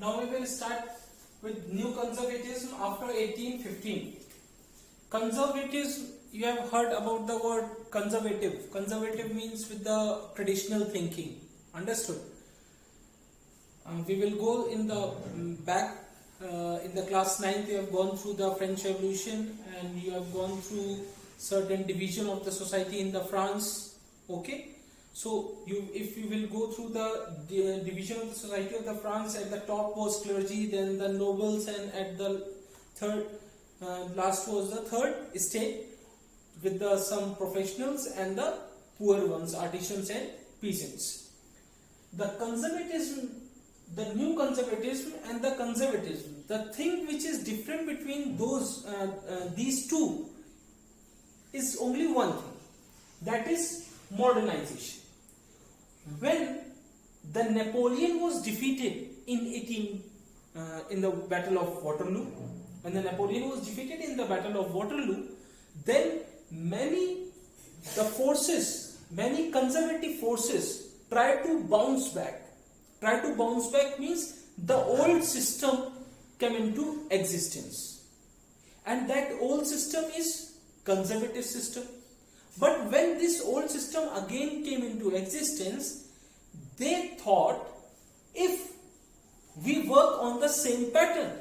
Now we will start with new conservatism after 1815. Conservatism, you have heard about the word conservative. Conservative means with the traditional thinking. Understood? We will go in the back in the class 9th. You have gone through the French Revolution and you have gone through certain division of the society in the France. Okay. So, if you will go through the division of the society of the France, at the top was clergy, then the nobles, and at the last was the third estate with some professionals and the poor ones, artisans and peasants. The conservatism, the new conservatism and the conservatism, the thing which is different between these two is only one thing, that is modernization. When the Napoleon was defeated in the Battle of Waterloo, then many conservative forces tried to bounce back. Try to bounce back means the old system came into existence, and that old system is conservative system. But when this old system again came into existence, they thought if we work on the same pattern,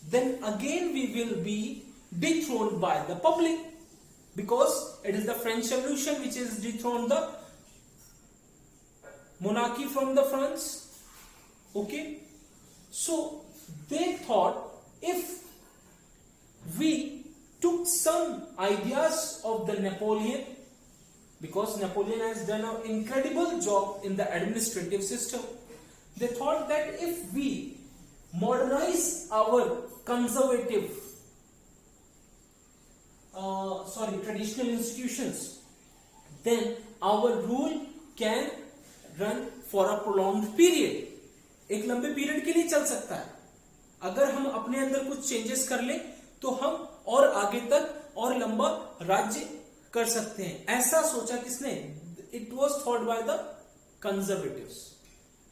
then again we will be dethroned by the public, because it is the French Revolution which has dethroned the monarchy from the France. Okay, so they thought if we took some ideas of the Napoleon, because Napoleon has done an incredible job in the administrative system, they thought that if we modernize our conservative traditional institutions, then our rule can run for a prolonged period. एक लंबे period के लिए चल सकता है. अगर हम अपने अंदर कुछ चेंजेस कर लें तो हम और आगे तक और लंबा राज्य कर सकते हैं. ऐसा सोचा किसने? It was thought by the conservatives.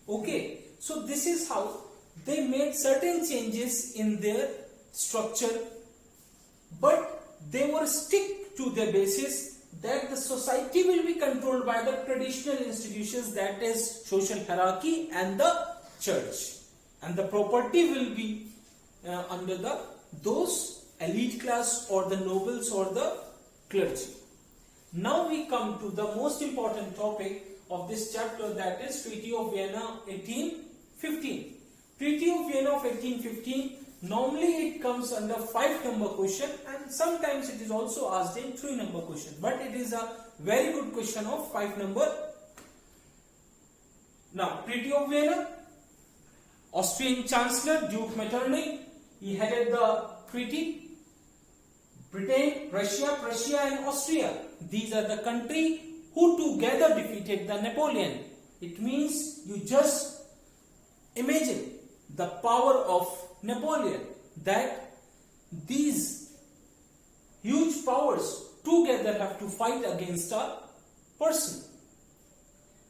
Okay, so this is how they made certain changes in their structure, but they were stick to their basis that the society will be controlled by the traditional institutions, that is social hierarchy and the church, and the property will be under those elite class or the nobles or the clergy. Now we come to the most important topic of this chapter, that is Treaty of Vienna 1815. Treaty of Vienna of 1815, normally it comes under 5-number question, and sometimes it is also asked in 3-number question, but it is a very good question of 5-number. Now, Treaty of Vienna, Austrian Chancellor Duke Metternich, he headed the treaty. Britain, Russia, Prussia and Austria, these are the countries who together defeated the Napoleon. It means you just imagine the power of Napoleon, that these huge powers together have to fight against a person.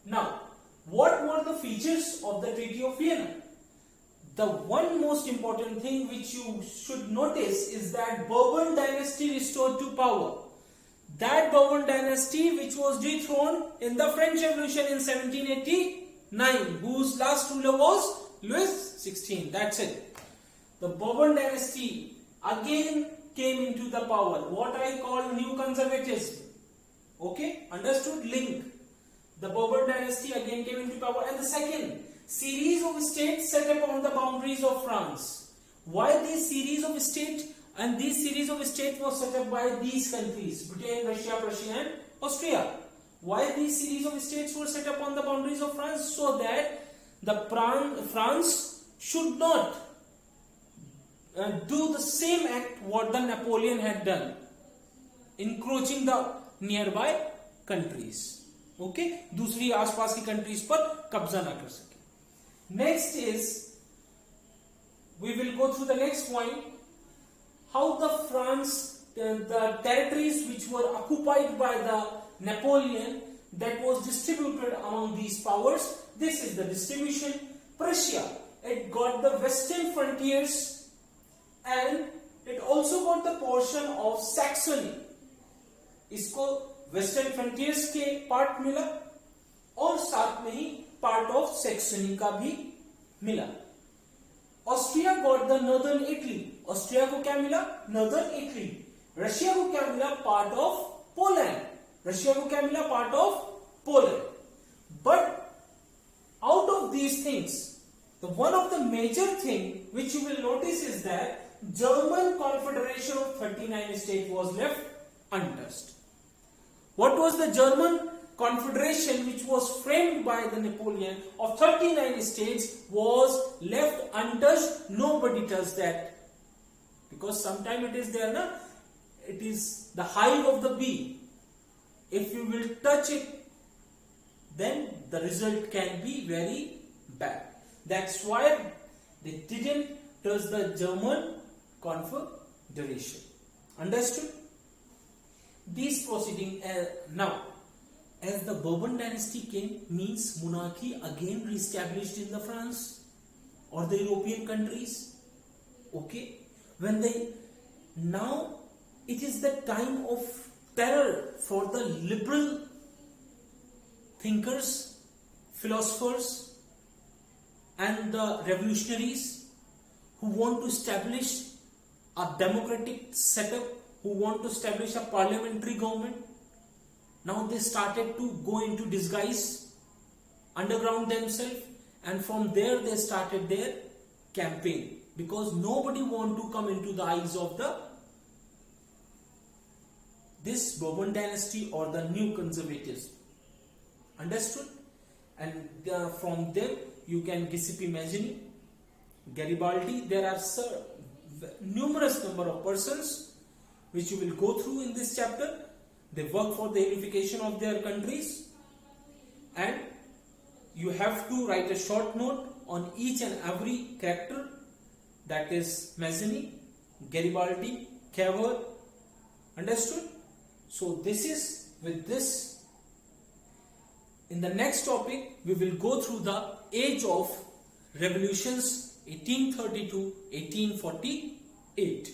Now, what were the features of the Treaty of Vienna? The one most important thing which you should notice is that Bourbon dynasty restored to power. That Bourbon dynasty which was dethroned in the French Revolution in 1789, whose last ruler was Louis XVI. That's it. The Bourbon dynasty again came into the power. What I call new conservatism. Okay, understood? Link. The Bourbon dynasty again came into power, and the second, series of states set up on the boundaries of France. Why this series of states? And this series of states was set up by these countries, Britain, Russia, Prussia and Austria. Why these series of states were set up on the boundaries of France? So that France should not do the same act what the Napoleon had done, encroaching the nearby countries. Okay, दूसरी आसपास की countries पर कब्जा ना कर सके. Next is, we will go through the next point, how the territories which were occupied by the Napoleon, that was distributed among these powers. This is the distribution. Prussia, it got the western frontiers and it also got the portion of Saxony. इसको western frontiers के part मिला और साथ में ही part of Saxony का भी मिला. Austria got the northern Italy. Austria को क्या मिला? Northern Italy. रशिया को क्या मिला? Part of Poland. रशिया को क्या मिला? Part of Poland. But out of these things, the one of the major thing which you will notice is that German Confederation of 39 states was left untouched. What was the German Confederation which was framed by the Napoleon of 39 states was left untouched? Nobody touched that. Because sometime it is there, na? It is the hive of the bee. If you will touch it, then the result can be very bad. That's why they didn't touch the German Confederation. Understood? These proceeding now, as the Bourbon dynasty came, means monarchy again re-established in the France or the European countries. Okay, when they now it is the time of terror for the liberal thinkers, philosophers and the revolutionaries who want to establish a democratic setup, who want to establish a parliamentary government. Now they started to go into disguise, underground themselves, and from there they started their campaign, because nobody want to come into the eyes of this Bourbon dynasty or the new conservatives. Understood? And from them you can Giuseppe Mazzini, Garibaldi. There are numerous number of persons which you will go through in this chapter. They work for the unification of their countries, and you have to write a short note on each and every character, that is Mazzini, Garibaldi, Cavour. Understood? So this is with this. In the next topic, we will go through the age of revolutions 1830 to 1848.